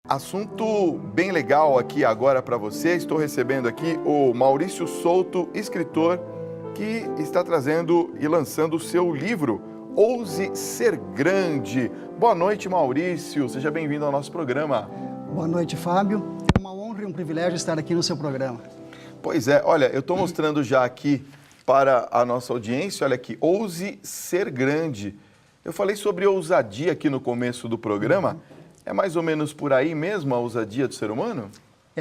Assunto bem legal aqui agora para você. Estou recebendo aqui o Maurício Souto, escritor, que está trazendo e lançando o seu livro, Ouse Ser Grande. Boa noite, Maurício. Seja bem-vindo ao nosso programa. Boa noite, Fábio. É uma honra e um privilégio estar aqui no seu programa. Pois é, olha, eu estou mostrando já aqui para a nossa audiência, olha aqui, Ouse Ser Grande. Eu falei sobre ousadia aqui no começo do programa. É mais ou menos por aí mesmo a ousadia do ser humano?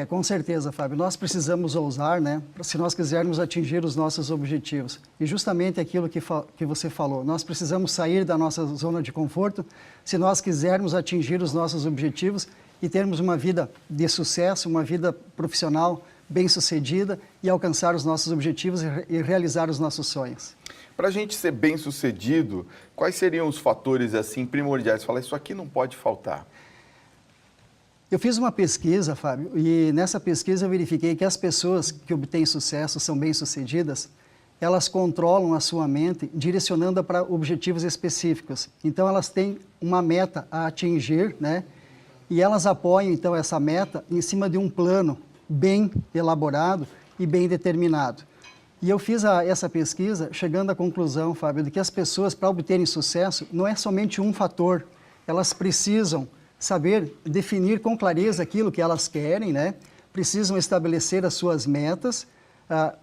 Com certeza, Fábio. Nós precisamos ousar, né? Se nós quisermos atingir os nossos objetivos. E justamente aquilo que você falou, nós precisamos sair da nossa zona de conforto se nós quisermos atingir os nossos objetivos e termos uma vida de sucesso, uma vida profissional bem-sucedida e alcançar os nossos objetivos e realizar os nossos sonhos. Para a gente ser bem-sucedido, quais seriam os fatores assim primordiais? Fala, isso aqui não pode faltar. Eu fiz uma pesquisa, Fábio, e nessa pesquisa eu verifiquei que as pessoas que obtêm sucesso, são bem-sucedidas, elas controlam a sua mente, direcionando-a para objetivos específicos. Então, elas têm uma meta a atingir, né? E elas apoiam, então, essa meta em cima de um plano bem elaborado e bem determinado. E eu fiz essa pesquisa chegando à conclusão, Fábio, de que as pessoas, para obterem sucesso, não é somente um fator. Elas precisam saber definir com clareza aquilo que elas querem, né? Precisam estabelecer as suas metas.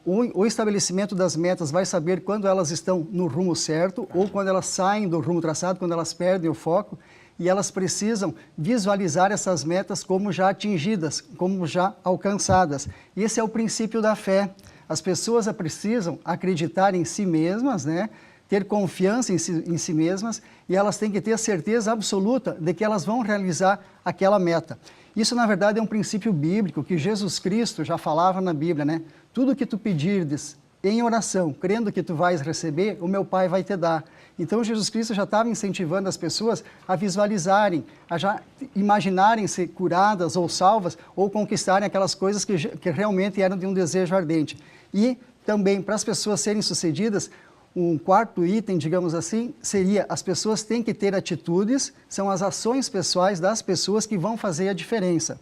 O estabelecimento das metas vai saber quando elas estão no rumo certo ou quando elas saem do rumo traçado, quando elas perdem o foco. E elas precisam visualizar essas metas como já atingidas, como já alcançadas. E esse é o princípio da fé. As pessoas precisam acreditar em si mesmas, né? Ter confiança em si mesmas, e elas têm que ter a certeza absoluta de que elas vão realizar aquela meta. Isso, na verdade, é um princípio bíblico que Jesus Cristo já falava na Bíblia, né? Tudo que tu pedirdes em oração, crendo que tu vais receber, o meu Pai vai te dar. Então, Jesus Cristo já estava incentivando as pessoas a visualizarem, a já imaginarem ser curadas ou salvas, ou conquistarem aquelas coisas que realmente eram de um desejo ardente. E também, para as pessoas serem sucedidas, um quarto item, digamos assim, seria as pessoas têm que ter atitudes, são as ações pessoais das pessoas que vão fazer a diferença.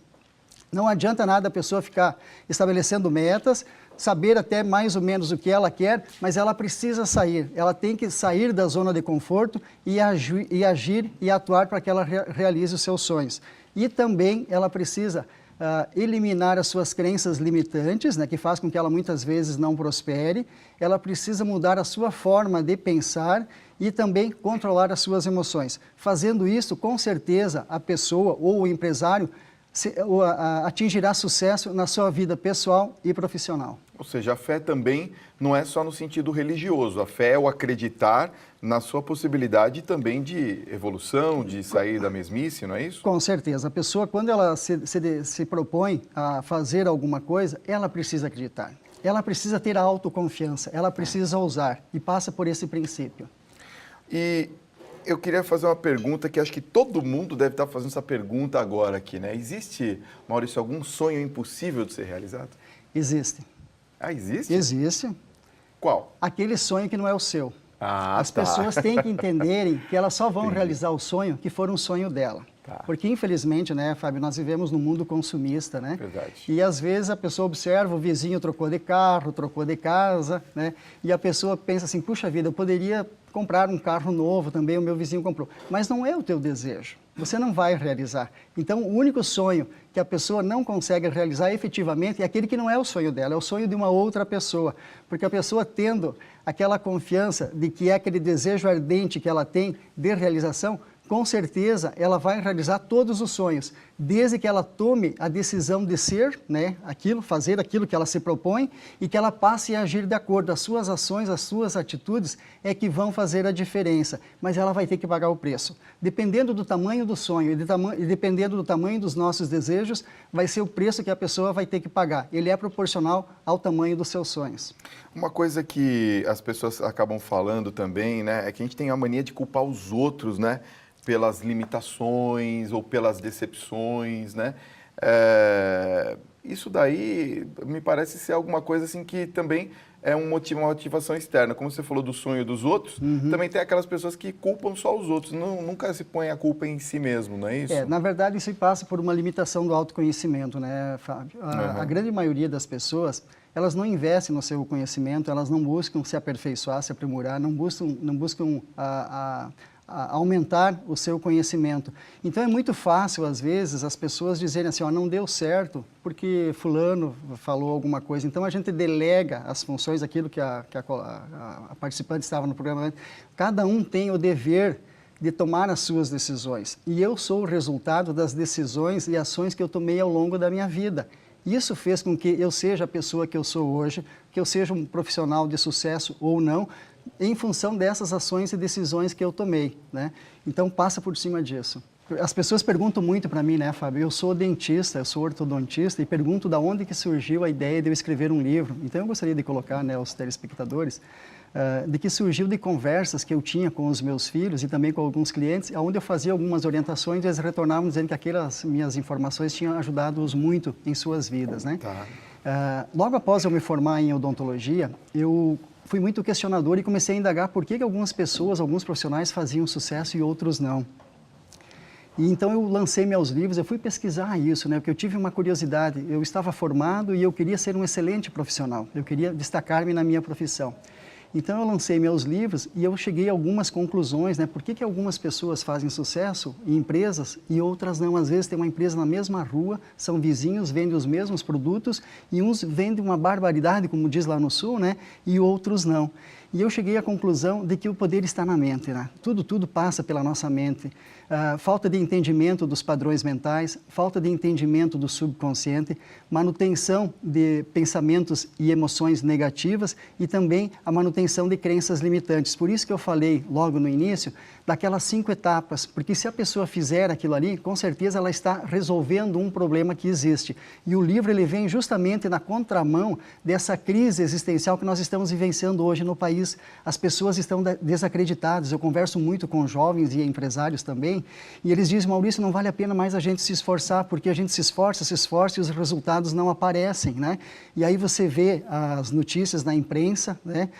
Não adianta nada a pessoa ficar estabelecendo metas, saber até mais ou menos o que ela quer, mas ela precisa sair. Ela tem que sair da zona de conforto e agir e atuar para que ela realize os seus sonhos. E também ela precisa eliminar as suas crenças limitantes, né, que faz com que ela muitas vezes não prospere. Ela precisa mudar a sua forma de pensar e também controlar as suas emoções. Fazendo isso, com certeza, a pessoa ou o empresário atingirá sucesso na sua vida pessoal e profissional. Ou seja, a fé também não é só no sentido religioso. A fé é o acreditar na sua possibilidade também de evolução, de sair da mesmice, não é isso? Com certeza. A pessoa, quando ela se propõe a fazer alguma coisa, ela precisa acreditar. Ela precisa ter a autoconfiança, ela precisa ousar e passa por esse princípio. E eu queria fazer uma pergunta que acho que todo mundo deve estar fazendo essa pergunta agora aqui, né? Existe, Maurício, algum sonho impossível de ser realizado? Existe. Ah, existe? Existe. Qual? Aquele sonho que não é o seu. As tá. pessoas têm que entenderem que elas só vão realizar o sonho que for um sonho dela. Tá. Porque, infelizmente, né, Fábio, nós vivemos num mundo consumista, né? Verdade. E, às vezes, a pessoa observa, o vizinho trocou de carro, trocou de casa, né? E a pessoa pensa assim, puxa vida, eu poderia comprar um carro novo também, o meu vizinho comprou. Mas não é o teu desejo. Você não vai realizar. Então, o único sonho que a pessoa não consegue realizar efetivamente é aquele que não é o sonho dela, é o sonho de uma outra pessoa. Porque a pessoa tendo aquela confiança de que é aquele desejo ardente que ela tem de realização, com certeza ela vai realizar todos os sonhos, desde que ela tome a decisão de ser, né, fazer aquilo que ela se propõe e que ela passe a agir de acordo. As suas ações, as suas atitudes é que vão fazer a diferença, mas ela vai ter que pagar o preço. Dependendo do tamanho do sonho e dependendo do tamanho dos nossos desejos, vai ser o preço que a pessoa vai ter que pagar. Ele é proporcional ao tamanho dos seus sonhos. Uma coisa que as pessoas acabam falando também, né, é que a gente tem a mania de culpar os outros, né, pelas limitações ou pelas decepções, né? Isso daí me parece ser alguma coisa assim que também é uma motivação externa. Como você falou do sonho dos outros, também tem aquelas pessoas que culpam só os outros, nunca se põe a culpa em si mesmo, não é isso? Na verdade, isso passa por uma limitação do autoconhecimento, né, Fábio? A grande maioria das pessoas, elas não investem no seu conhecimento, elas não buscam se aperfeiçoar, se aprimorar, não buscam aumentar o seu conhecimento. Então é muito fácil, às vezes, as pessoas dizerem assim, não deu certo porque fulano falou alguma coisa. Então a gente delega as funções, aquilo que a participante estava no programa. Cada um tem o dever de tomar as suas decisões. E eu sou o resultado das decisões e ações que eu tomei ao longo da minha vida. Isso fez com que eu seja a pessoa que eu sou hoje, que eu seja um profissional de sucesso ou não, em função dessas ações e decisões que eu tomei, né? Então, passa por cima disso. As pessoas perguntam muito para mim, né, Fábio? Eu sou dentista, eu sou ortodontista e pergunto da onde que surgiu a ideia de eu escrever um livro. Então, eu gostaria de colocar, né, aos telespectadores, de que surgiu de conversas que eu tinha com os meus filhos e também com alguns clientes, onde eu fazia algumas orientações e eles retornavam dizendo que aquelas minhas informações tinham ajudado-os muito em suas vidas, né? Logo após eu me formar em odontologia, eu fui muito questionador e comecei a indagar por que algumas pessoas, alguns profissionais faziam sucesso e outros não. E então eu lancei meus livros, eu fui pesquisar isso, né, porque eu tive uma curiosidade. Eu estava formado e eu queria ser um excelente profissional, eu queria destacar-me na minha profissão. Então eu lancei meus livros e eu cheguei a algumas conclusões, né? Por que algumas pessoas fazem sucesso em empresas e outras não? Às vezes tem uma empresa na mesma rua, são vizinhos, vendem os mesmos produtos e uns vendem uma barbaridade, como diz lá no Sul, né? E outros não. E eu cheguei à conclusão de que o poder está na mente, né? Tudo passa pela nossa mente. Falta de entendimento dos padrões mentais, falta de entendimento do subconsciente, manutenção de pensamentos e emoções negativas e também a manutenção de crenças limitantes. Por isso que eu falei logo no início daquelas 5 etapas, porque se a pessoa fizer aquilo ali, com certeza ela está resolvendo um problema que existe. E o livro ele vem justamente na contramão dessa crise existencial que nós estamos vivenciando hoje no país. As pessoas estão desacreditadas. Eu converso muito com jovens e empresários também, e eles dizem, Maurício, não vale a pena mais a gente se esforçar, porque a gente se esforça e os resultados não aparecem, né? E aí você vê as notícias na imprensa, né,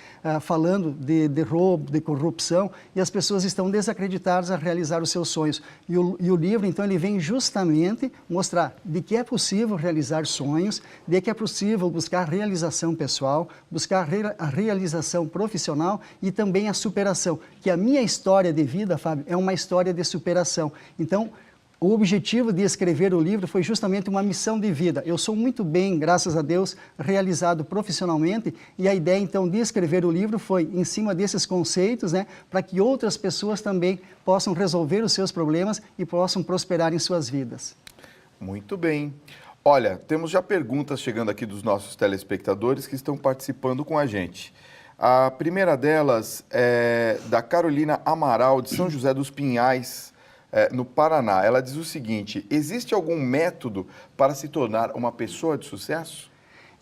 falando de roubo, de corrupção, e as pessoas estão desacreditadas a realizar os seus sonhos. E o livro, então, ele vem justamente mostrar de que é possível realizar sonhos, de que é possível buscar realização pessoal, buscar a realização profissional e também a superação. Que a minha história de vida, Fábio, é uma história de superação. Então, o objetivo de escrever o livro foi justamente uma missão de vida. Eu sou muito bem, graças a Deus, realizado profissionalmente e a ideia, então, de escrever o livro foi em cima desses conceitos, né, para que outras pessoas também possam resolver os seus problemas e possam prosperar em suas vidas. Muito bem. Olha, temos já perguntas chegando aqui dos nossos telespectadores que estão participando com a gente. A primeira delas é da Carolina Amaral, de São José dos Pinhais, no Paraná. Ela diz o seguinte: existe algum método para se tornar uma pessoa de sucesso?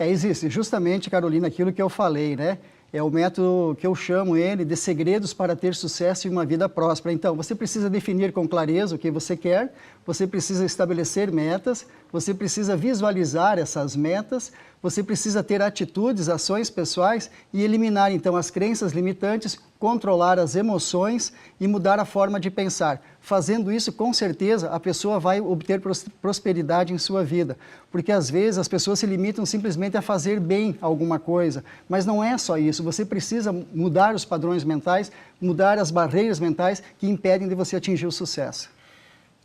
Existe. Justamente, Carolina, aquilo que eu falei, né? É o método que eu chamo ele de segredos para ter sucesso e uma vida próspera. Então, você precisa definir com clareza o que você quer, você precisa estabelecer metas, você precisa visualizar essas metas, você precisa ter atitudes, ações pessoais e eliminar, então, as crenças limitantes, controlar as emoções e mudar a forma de pensar. Fazendo isso, com certeza, a pessoa vai obter prosperidade em sua vida. Porque, às vezes, as pessoas se limitam simplesmente a fazer bem alguma coisa. Mas não é só isso. Você precisa mudar os padrões mentais, mudar as barreiras mentais que impedem de você atingir o sucesso.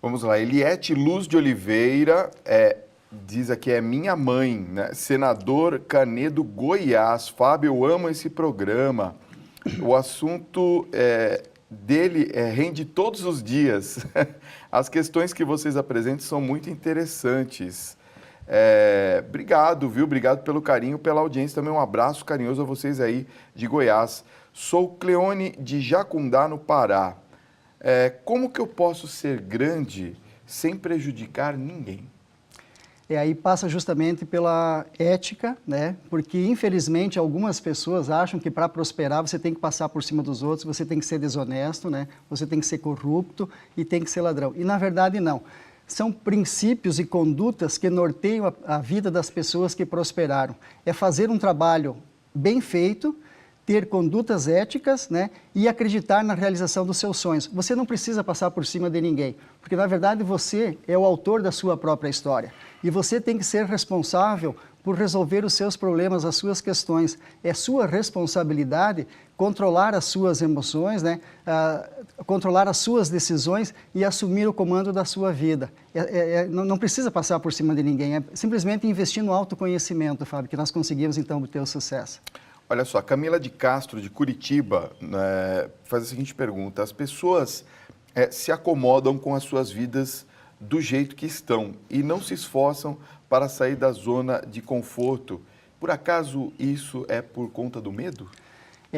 Vamos lá. Eliette Luz de Oliveira diz aqui, é minha mãe, né? Senador Canedo, Goiás. Fábio, eu amo esse programa. O assunto dele rende todos os dias. As questões que vocês apresentam são muito interessantes. Obrigado, viu? Obrigado pelo carinho, pela audiência. Também um abraço carinhoso a vocês aí de Goiás. Sou Cleone de Jacundá, no Pará. Como que eu posso ser grande sem prejudicar ninguém? Aí passa justamente pela ética, né? Porque, infelizmente, algumas pessoas acham que para prosperar você tem que passar por cima dos outros, você tem que ser desonesto, né? Você tem que ser corrupto e tem que ser ladrão. E, na verdade, não. São princípios e condutas que norteiam a vida das pessoas que prosperaram. É fazer um trabalho bem feito, ter condutas éticas, né, e acreditar na realização dos seus sonhos. Você não precisa passar por cima de ninguém, porque na verdade você é o autor da sua própria história. E você tem que ser responsável por resolver os seus problemas, as suas questões. É sua responsabilidade controlar as suas emoções, né, controlar as suas decisões e assumir o comando da sua vida. Não precisa passar por cima de ninguém, é simplesmente investir no autoconhecimento, Fábio, que nós conseguimos então obter o sucesso. Olha só, Camila de Castro, de Curitiba, faz a seguinte pergunta: as pessoas se acomodam com as suas vidas do jeito que estão e não se esforçam para sair da zona de conforto. Por acaso isso é por conta do medo?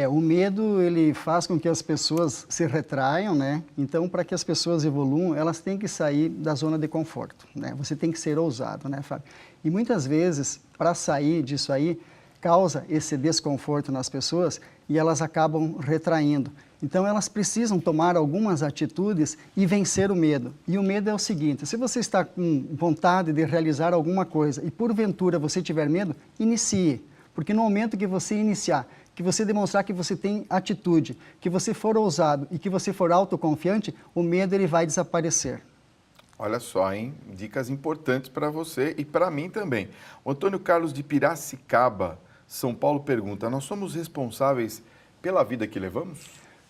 O medo, ele faz com que as pessoas se retraiam, né? Então, para que as pessoas evoluam, elas têm que sair da zona de conforto, né? Você tem que ser ousado, né, Fábio? E muitas vezes, para sair disso aí, causa esse desconforto nas pessoas e elas acabam retraindo. Então, elas precisam tomar algumas atitudes e vencer o medo. E o medo é o seguinte: se você está com vontade de realizar alguma coisa e porventura você tiver medo, inicie. Porque no momento que você iniciar, que você demonstrar que você tem atitude, que você for ousado e que você for autoconfiante, o medo ele vai desaparecer. Olha só, hein? Dicas importantes para você e para mim também. O Antônio Carlos de Piracicaba, São Paulo, pergunta: nós somos responsáveis pela vida que levamos?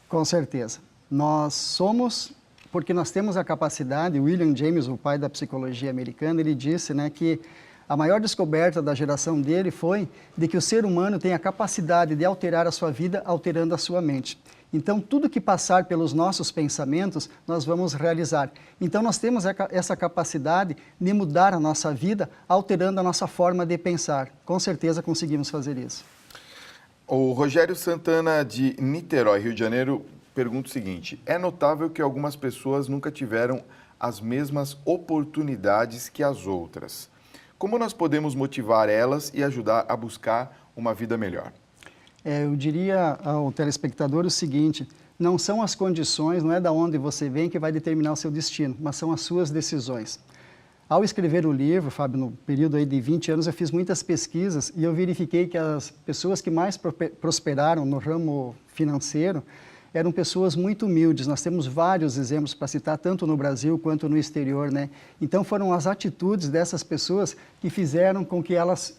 Com certeza. Nós somos, porque nós temos a capacidade. William James, o pai da psicologia americana, ele disse, né, que a maior descoberta da geração dele foi de que o ser humano tem a capacidade de alterar a sua vida alterando a sua mente. Então, tudo que passar pelos nossos pensamentos, nós vamos realizar. Então, nós temos essa capacidade de mudar a nossa vida alterando a nossa forma de pensar. Com certeza conseguimos fazer isso. O Rogério Santana, de Niterói, Rio de Janeiro, pergunta o seguinte: é notável que algumas pessoas nunca tiveram as mesmas oportunidades que as outras. Como nós podemos motivar elas e ajudar a buscar uma vida melhor? Eu diria ao telespectador o seguinte: não são as condições, não é da onde você vem que vai determinar o seu destino, mas são as suas decisões. Ao escrever o livro, Fábio, no período aí de 20 anos, eu fiz muitas pesquisas e eu verifiquei que as pessoas que mais prosperaram no ramo financeiro eram pessoas muito humildes. Nós temos vários exemplos para citar, tanto no Brasil quanto no exterior, né? Então, foram as atitudes dessas pessoas que fizeram com que elas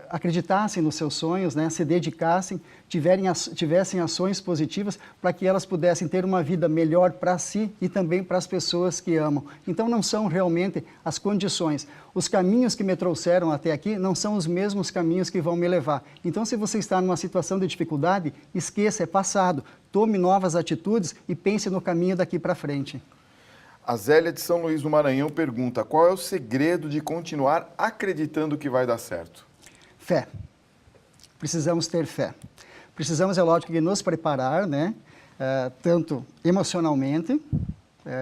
acreditassem nos seus sonhos, né? Se dedicassem, tivessem ações positivas para que elas pudessem ter uma vida melhor para si e também para as pessoas que amam. Então, não são realmente as condições. Os caminhos que me trouxeram até aqui não são os mesmos caminhos que vão me levar. Então, se você está numa situação de dificuldade, esqueça, é passado. Tome novas atitudes e pense no caminho daqui para frente. A Zélia de São Luís do Maranhão pergunta: qual é o segredo de continuar acreditando que vai dar certo? Fé. Precisamos ter fé. Precisamos, é lógico, que nos preparar, né? Tanto emocionalmente.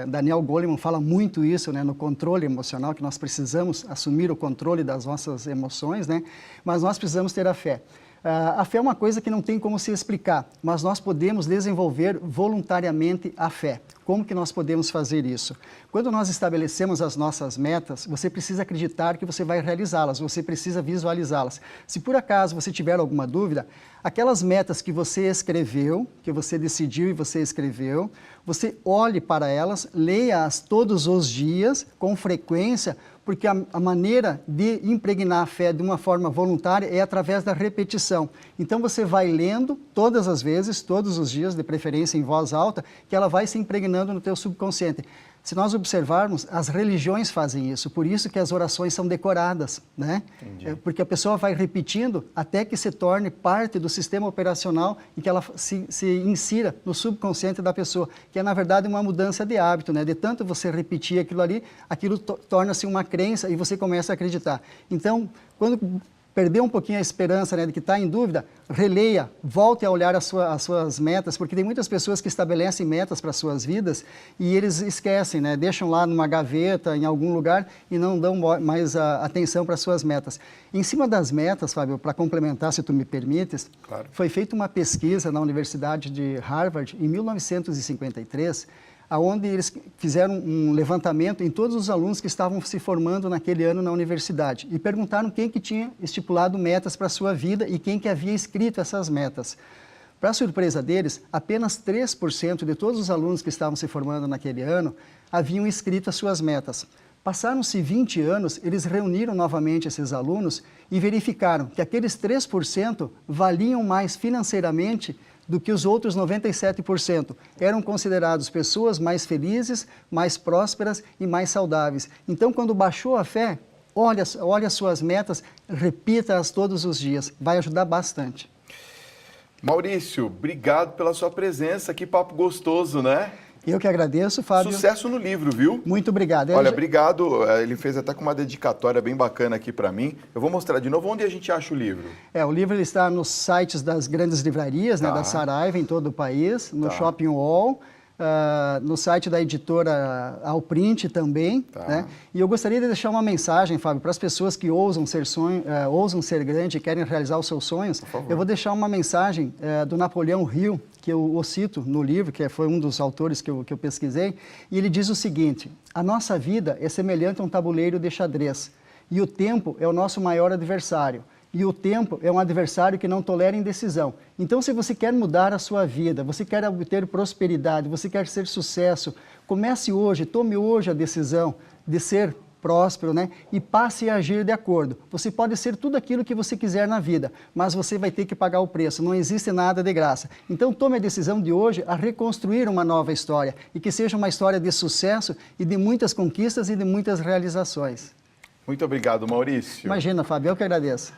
Daniel Goleman fala muito isso, né, no controle emocional, que nós precisamos assumir o controle das nossas emoções, né? Mas nós precisamos ter a fé. A fé é uma coisa que não tem como se explicar, mas nós podemos desenvolver voluntariamente a fé. Como que nós podemos fazer isso? Quando nós estabelecemos as nossas metas, você precisa acreditar que você vai realizá-las, você precisa visualizá-las. Se por acaso você tiver alguma dúvida, aquelas metas que você escreveu, que você decidiu e você escreveu, você olhe para elas, leia-as todos os dias, com frequência, porque a maneira de impregnar a fé de uma forma voluntária é através da repetição. Então você vai lendo todas as vezes, todos os dias, de preferência em voz alta, que ela vai se impregnando no teu subconsciente. Se nós observarmos, as religiões fazem isso, por isso que as orações são decoradas, né? Porque a pessoa vai repetindo até que se torne parte do sistema operacional e que ela se insira no subconsciente da pessoa, que é, na verdade, uma mudança de hábito, né? De tanto você repetir aquilo ali, aquilo torna-se uma crença e você começa a acreditar. Então, quando perder um pouquinho a esperança, né, de que está em dúvida, releia, volte a olhar as suas metas, porque tem muitas pessoas que estabelecem metas para as suas vidas e eles esquecem, né, deixam lá numa gaveta, em algum lugar, e não dão mais atenção para as suas metas. Em cima das metas, Fábio, para complementar, se tu me permites, claro. Foi feita uma pesquisa na Universidade de Harvard, em 1953, onde eles fizeram um levantamento em todos os alunos que estavam se formando naquele ano na universidade e perguntaram quem que tinha estipulado metas para a sua vida e quem que havia escrito essas metas. Para surpresa deles, apenas 3% de todos os alunos que estavam se formando naquele ano haviam escrito as suas metas. Passaram-se 20 anos, eles reuniram novamente esses alunos e verificaram que aqueles 3% valiam mais financeiramente do que os outros 97%. Eram considerados pessoas mais felizes, mais prósperas e mais saudáveis. Então, quando baixou a fé, olha as suas metas, repita-as todos os dias. Vai ajudar bastante. Maurício, obrigado pela sua presença. Que papo gostoso, né? Eu que agradeço, Fábio. Sucesso no livro, viu? Muito obrigado. Olha, obrigado. Ele fez até com uma dedicatória bem bacana aqui para mim. Eu vou mostrar de novo onde a gente acha o livro. O livro ele está nos sites das grandes livrarias, né, da Saraiva, em todo o país, no Shopping Wall, no site da editora Alprint também. Né? E eu gostaria de deixar uma mensagem, Fábio, para as pessoas que ousam ousam ser grande e querem realizar os seus sonhos. Eu vou deixar uma mensagem do Napoleão Hill, que eu cito no livro, que foi um dos autores que eu pesquisei, e ele diz o seguinte: a nossa vida é semelhante a um tabuleiro de xadrez, e o tempo é o nosso maior adversário, e o tempo é um adversário que não tolera indecisão. Então, se você quer mudar a sua vida, você quer obter prosperidade, você quer ser sucesso, comece hoje, tome hoje a decisão de ser próspero, né? E passe a agir de acordo. Você pode ser tudo aquilo que você quiser na vida, mas você vai ter que pagar o preço. Não existe nada de graça. Então tome a decisão de hoje a reconstruir uma nova história e que seja uma história de sucesso e de muitas conquistas e de muitas realizações. Muito obrigado, Maurício. Imagina, Fábio, eu que agradeço.